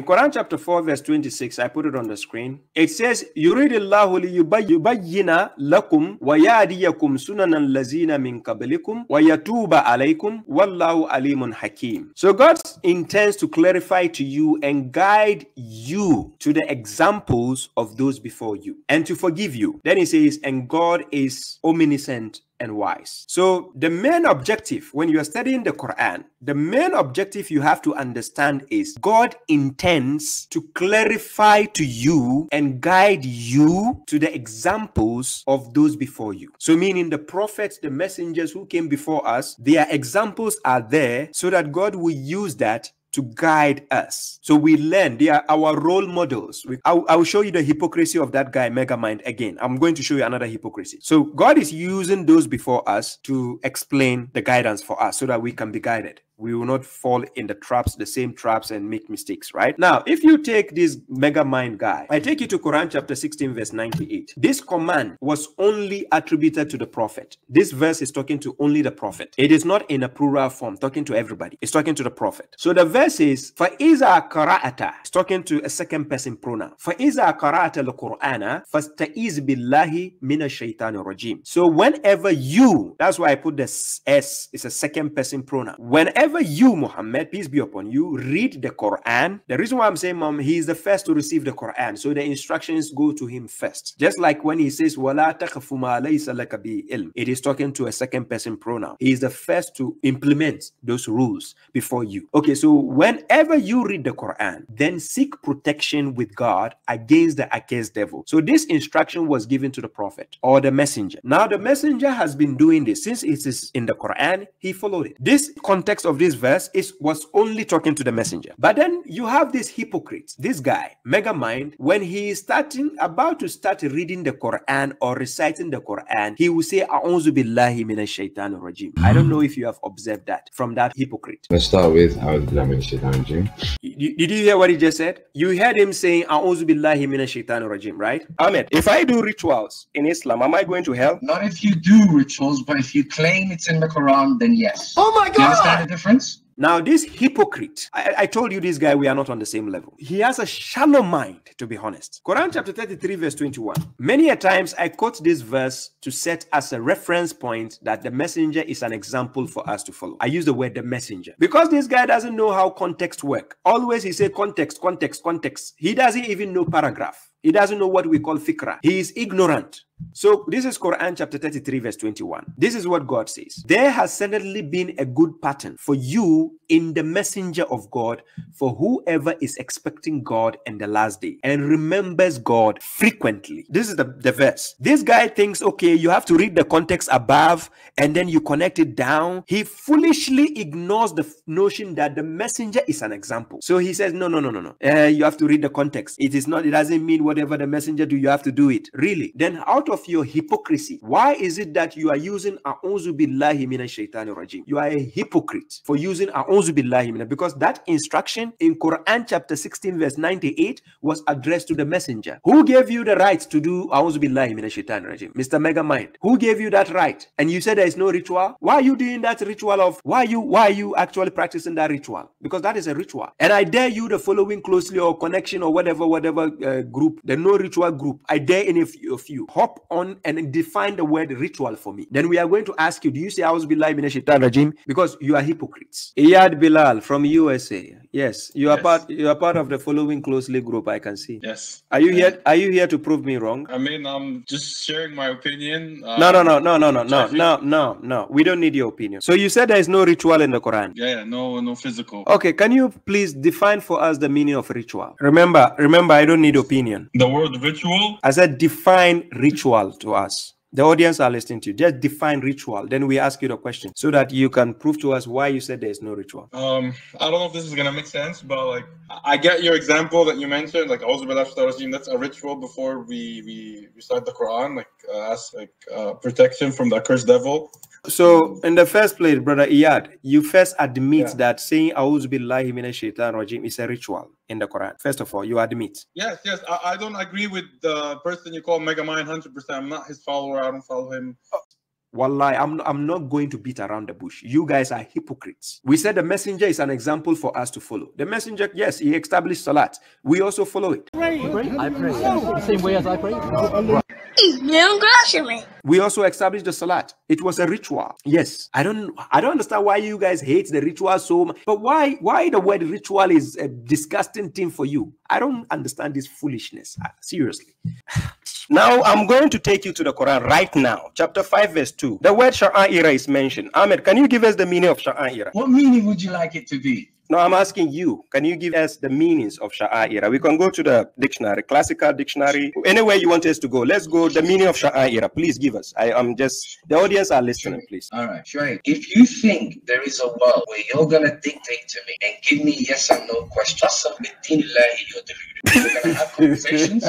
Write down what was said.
In Quran chapter 4, verse 26, I put it on the screen. It says, Yuridillahu liyubayyina lakum wa yahdiyakum sunanan lazina min qablikum wa yatuba alaykum wallahu alimun hakim. So God intends to clarify to you and guide you to the examples of those before you and to forgive you. Then he says, and God is omniscient and wise. So the main objective when you are studying the Quran, the main objective you have to understand is God intends to clarify to you and guide you to the examples of those before you. So meaning the prophets, the messengers who came before us, their examples are there so that God will use that to guide us. So we learn. They are our role models. I'll show you the hypocrisy of that guy, Megamind, again. I'm going to show you another hypocrisy. So God is using those before us to explain the guidance for us so that we can be guided. We will not fall in the traps, the same traps, and make mistakes, right? Now, if you take this Megamind guy, I take you to Quran chapter 16, verse 98. This command was only attributed to the prophet. This verse is talking to only the prophet. It is not in a plural form, talking to everybody. It's talking to the prophet. So the verse is, فَإِذَا قَرَأَتَ. It's talking to a second person pronoun. فَإِذَا قَرَأَتَ الْقُرْآنَ فَاسْتَئِذْ بِاللَّهِ مِنَ الشَّيْطَانِ الرَّجِيمِ. So whenever you, that's why I put this S, it's a second person pronoun. Whenever you, Muhammad, peace be upon you, read the Quran. The reason why I'm saying, Mom, he is the first to receive the Quran. So the instructions go to him first. Just like when he says, وَلَا تَخَفُ مَا لَيْسَ لَكَ بِهِ عِلْمٍ. It is talking to a second person pronoun. He is the first to implement those rules before you. Okay, so whenever you read the Quran, then seek protection with God against the accursed devil. So this instruction was given to the prophet or the messenger. Now the messenger has been doing this. Since it is in the Quran, he followed it. This context of this verse was only talking to the messenger. But then you have this hypocrite, this guy, Megamind, when he is about to start reading the Quran or reciting the Quran, he will say, A'udhu billahi minash shaitanir rajim. I don't know if you have observed that from that hypocrite. Let's start with A'udhu billahi minash shaitanir rajim. Did you hear what he just said? You heard him saying, A'udhu billahi minash shaitanir rajim, right? Ahmed, if I do rituals in Islam, am I going to hell? Not if you do rituals, but if you claim it's in the Quran, then yes. Oh my God! Do you understand the difference? Now, this hypocrite, I told you this guy, we are not on the same level. He has a shallow mind, to be honest. Quran chapter 33, verse 21. Many a times I quote this verse to set as a reference point that the messenger is an example for us to follow. I use the word the messenger because this guy doesn't know how context work. Always he say context, context, context. He doesn't even know paragraph. He doesn't know what we call fikra. He is ignorant. So this is Quran chapter 33 verse 21. This is what God says. There has certainly been a good pattern for you in the messenger of God for whoever is expecting God in the last day and remembers God frequently. This is the verse. This guy thinks, okay, you have to read the context above and then you connect it down. He foolishly ignores the notion that the messenger is an example. So he says, no. You have to read the context. It doesn't mean whatever the messenger do, you have to do it. Really? Then out of your hypocrisy, why is it that you are using A'udhu billahi minash shaitanir rajim? You are a hypocrite for using A'udhu billahi minash, because that instruction in Quran chapter 16 verse 98 was addressed to the messenger. Who gave you the right to do A'udhu billahi minash shaitanir rajim? Mr. Megamind. Who gave you that right? And you said there is no ritual? Why are you doing that ritual of, why are you actually practicing that ritual? Because that is a ritual. And I dare you, the following closely or connection or whatever group, the no ritual group, I dare any of you hop on and define the word ritual for me. Then we are going to ask you, do you say A'udhu billahi minash shaitanir rajim? Because you are hypocrites. Iyad Bilal from USA. Yes, you are part of the following closely group, I can see. Yes. Are you here to prove me wrong? I mean, I'm just sharing my opinion. No. We don't need your opinion. So you said there is no ritual in the Quran. Yeah, no physical. Okay, can you please define for us the meaning of ritual? Remember, I don't need opinion. The word ritual? I said define ritual to us. The audience are listening to you. Just define ritual. Then we ask you the question so that you can prove to us why you said there is no ritual. I don't know if this is gonna make sense, but like I get your example that you mentioned, like that's a ritual before we recite the Quran, like as protection from the accursed devil. So in the first place, brother Iyad, you first admit that saying A'udhu billahi minash shaitanir rajim is a ritual in the Quran. First of all, you admit. Yes. I don't agree with the person you call Megamind 100%. I'm not his follower. I don't follow him. Wallahi, I'm not going to beat around the bush. You guys are hypocrites. We said the messenger is an example for us to follow. The messenger, yes, he established salat. We also follow it. I pray. The same way as I pray. We also established the salat. It was a ritual. Yes. I don't understand why you guys hate the ritual so much. But why the word ritual is a disgusting thing for you? I don't understand this foolishness. Seriously. Now, I'm going to take you to the Quran right now. Chapter 5, verse 2. The word sha'a'ira is mentioned. Ahmed, can you give us the meaning of sha'a'ira? What meaning would you like it to be? No, I'm asking you. Can you give us the meanings of sha'a'ira? We can go to the dictionary, classical dictionary, anywhere you want us to go. Let's go. The meaning of sha'a'ira. Please give us. The audience are listening, please. All right, sure. If you think there is a world where you're going to dictate to me and give me yes and no questions, you're deluded. We're going to have conversations.